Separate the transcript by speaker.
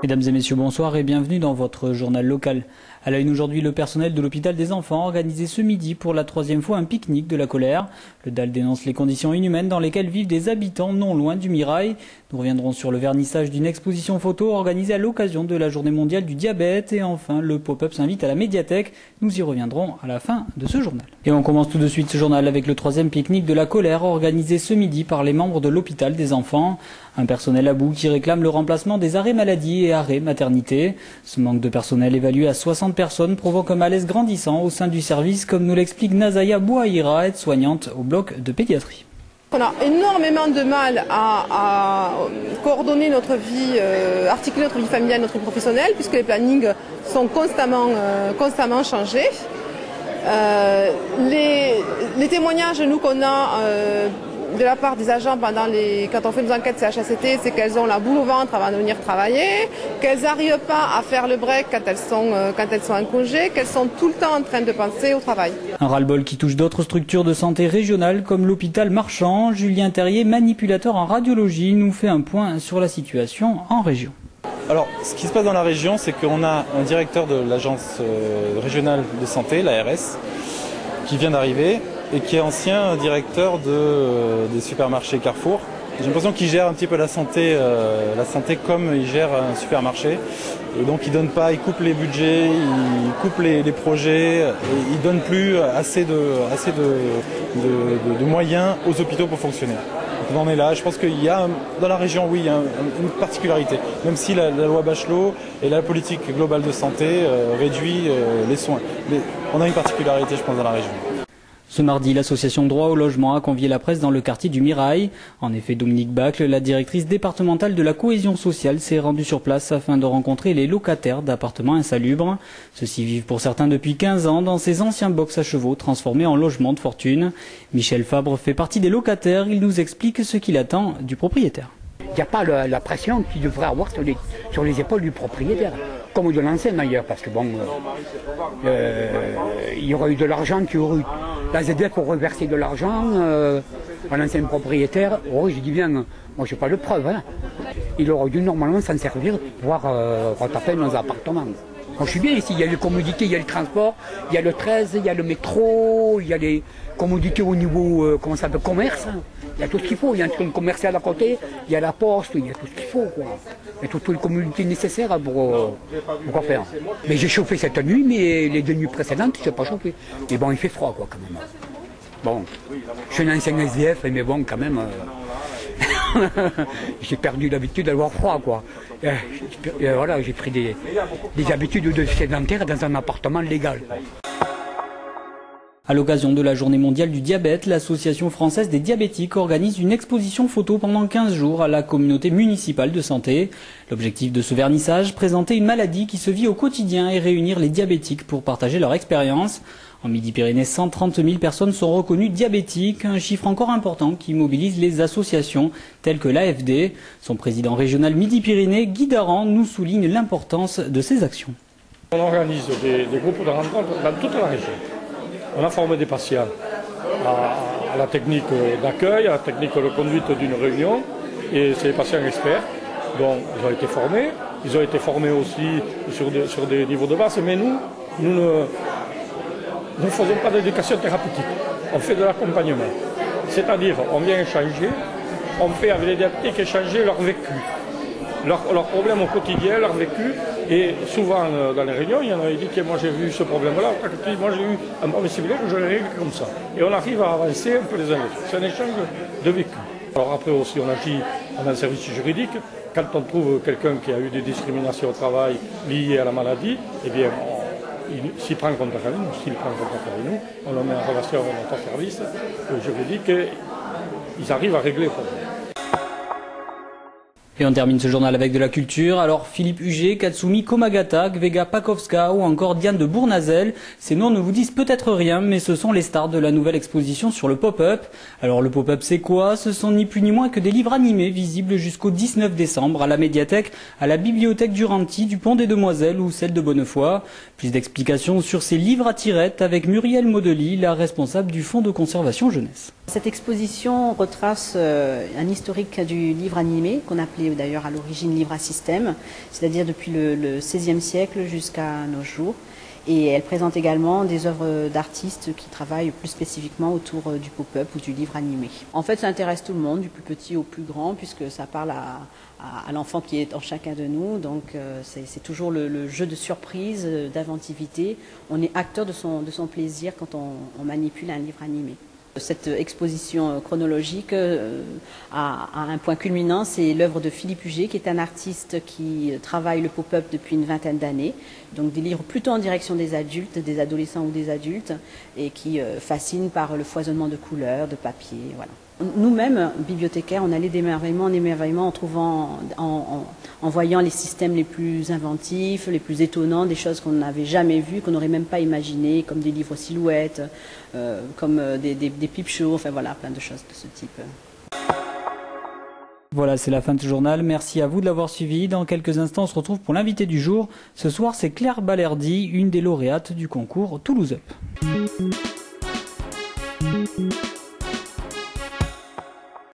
Speaker 1: Mesdames et messieurs, bonsoir et bienvenue dans votre journal local. À la une aujourd'hui, le personnel de l'hôpital des enfants a organisé ce midi pour la troisième fois un pique-nique de la colère. Le DAL dénonce les conditions inhumaines dans lesquelles vivent des habitants non loin du Mirail. Nous reviendrons sur le vernissage d'une exposition photo organisée à l'occasion de la journée mondiale du diabète. Et enfin, le pop-up s'invite à la médiathèque. Nous y reviendrons à la fin de ce journal. Et on commence tout de suite ce journal avec le troisième pique-nique de la colère organisé ce midi par les membres de l'hôpital des enfants. Un personnel à bout qui réclame le remplacement des arrêts maladie et arrêts maternité. Ce manque de personnel évalué à 60 personnes provoque un malaise grandissant au sein du service, comme nous l'explique Nazaya Bouaïra, aide-soignante au bloc de pédiatrie.
Speaker 2: On a énormément de mal à coordonner notre vie, articuler notre vie familiale, notre vie professionnelle, puisque les plannings sont constamment changés. Les témoignages qu'on a de la part des agents quand on fait nos enquêtes CHSCT, c'est qu'elles ont la boule au ventre avant de venir travailler, qu'elles n'arrivent pas à faire le break quand elles sont en congé, qu'elles sont tout le temps en train de penser au travail.
Speaker 1: Un ras-le-bol qui touche d'autres structures de santé régionales comme l'hôpital Marchand. Julien Terrier, manipulateur en radiologie, nous fait un point sur la situation en région.
Speaker 3: Alors, ce qui se passe dans la région, c'est qu'on a un directeur de l'agence régionale de santé, l'ARS, qui vient d'arriver et qui est ancien directeur des supermarchés Carrefour. J'ai l'impression qu'il gère un petit peu la santé comme il gère un supermarché. Et donc il coupe les budgets, il coupe les projets, et il donne plus assez de moyens aux hôpitaux pour fonctionner. Donc on en est là. Je pense qu'il y a dans la région, oui, il y a une particularité. Même si la loi Bachelot et la politique globale de santé réduit les soins. Mais on a une particularité, je pense, dans la région.
Speaker 1: Ce mardi, l'association Droit au logement a convié la presse dans le quartier du Mirail. En effet, Dominique Bacle, la directrice départementale de la cohésion sociale, s'est rendue sur place afin de rencontrer les locataires d'appartements insalubres. Ceux-ci vivent pour certains depuis 15 ans dans ces anciens box à chevaux transformés en logements de fortune. Michel Fabre fait partie des locataires. Il nous explique ce qu'il attend du propriétaire.
Speaker 4: Il n'y a pas la pression qu'il devrait avoir sur les épaules du propriétaire, comme de l'ancien d'ailleurs, parce que bon, il y aurait eu de l'argent, la ZDF aurait versé de l'argent à l'ancien propriétaire. Oh, je dis bien, moi je n'ai pas de preuve, hein. Il aurait dû normalement s'en servir pour pouvoir retaper nos appartements. Moi, je suis bien ici, il y a les commodités, il y a le transport, il y a le 13, il y a le métro, il y a les commodités au niveau commerce. Il y a tout ce qu'il faut, il y a un truc commercial à côté, il y a la poste, il y a tout ce qu'il faut, quoi. Il y a toutes les commodités nécessaires pour quoi faire. Mais j'ai chauffé cette nuit, mais les 2 nuits précédentes, je n'ai pas chauffé. Mais bon, il fait froid, quoi, quand même. Bon, je suis un ancien SDF, mais bon, quand même, j'ai perdu l'habitude d'avoir froid, quoi. Voilà, j'ai pris des habitudes de sédentaire dans un appartement légal, quoi.
Speaker 1: À l'occasion de la journée mondiale du diabète, l'Association française des diabétiques organise une exposition photo pendant 15 jours à la communauté municipale de santé. L'objectif de ce vernissage, présenter une maladie qui se vit au quotidien et réunir les diabétiques pour partager leur expérience. En Midi-Pyrénées, 130 000 personnes sont reconnues diabétiques, un chiffre encore important qui mobilise les associations telles que l'AFD. Son président régional Midi-Pyrénées, Guy Daran, nous souligne l'importance de ces actions.
Speaker 5: On organise des groupes de rencontres dans toute la région. On a formé des patients à la technique d'accueil, à la technique de conduite d'une réunion, et c'est des patients experts. Donc ils ont été formés. Ils ont été formés aussi sur des niveaux de base, mais nous ne faisons pas d'éducation thérapeutique. On fait de l'accompagnement. C'est-à-dire, on vient échanger, on fait avec les diabétiques échanger leur vécu, leurs problèmes au quotidien, leur vécu. Et souvent dans les réunions, il y en a qui disent que moi j'ai vu ce problème-là, moi j'ai eu un problème similaire, je l'ai réglé comme ça. Et on arrive à avancer un peu les uns les autres. C'est un échange de vécu. Alors après aussi on agit dans un service juridique. Quand on trouve quelqu'un qui a eu des discriminations au travail liées à la maladie, eh bien s'il prend contact avec nous, on le met en relation avec notre service juridique et ils arrivent à régler le problème.
Speaker 1: Et on termine ce journal avec de la culture. Alors Philippe Huget, Katsumi Komagata, Gvega Pakowska ou encore Diane de Bournazel, ces noms ne vous disent peut-être rien, mais ce sont les stars de la nouvelle exposition sur le pop-up. Alors le pop-up c'est quoi? Ce sont ni plus ni moins que des livres animés visibles jusqu'au 19 décembre à la médiathèque, à la bibliothèque du Ranti, du Pont des Demoiselles ou celle de Bonnefoy. Plus d'explications sur ces livres à tirettes avec Muriel Modely, la responsable du Fonds de conservation jeunesse.
Speaker 6: Cette exposition retrace un historique du livre animé qu'on appelait appelé d'ailleurs à l'origine livre à système, c'est-à-dire depuis le XVIe siècle jusqu'à nos jours. Et elle présente également des œuvres d'artistes qui travaillent plus spécifiquement autour du pop-up ou du livre animé. En fait, ça intéresse tout le monde, du plus petit au plus grand, puisque ça parle à l'enfant qui est en chacun de nous. Donc c'est toujours le jeu de surprise, d'inventivité. On est acteur de son plaisir quand on manipule un livre animé. Cette exposition chronologique a un point culminant, c'est l'œuvre de Philippe Huget, qui est un artiste qui travaille le pop-up depuis une vingtaine d'années, donc des livres plutôt en direction des adultes, des adolescents ou des adultes, et qui fascine par le foisonnement de couleurs, de papier, voilà. Nous-mêmes, bibliothécaires, on allait d'émerveillement en émerveillement en trouvant, en voyant les systèmes les plus inventifs, les plus étonnants, des choses qu'on n'avait jamais vues, qu'on n'aurait même pas imaginées, comme des livres silhouettes, comme des peep shows, enfin voilà, plein de choses de ce type.
Speaker 1: Voilà, c'est la fin de ce journal. Merci à vous de l'avoir suivi. Dans quelques instants, on se retrouve pour l'invité du jour. Ce soir, c'est Claire Balerdi, une des lauréates du concours Toulouse Up.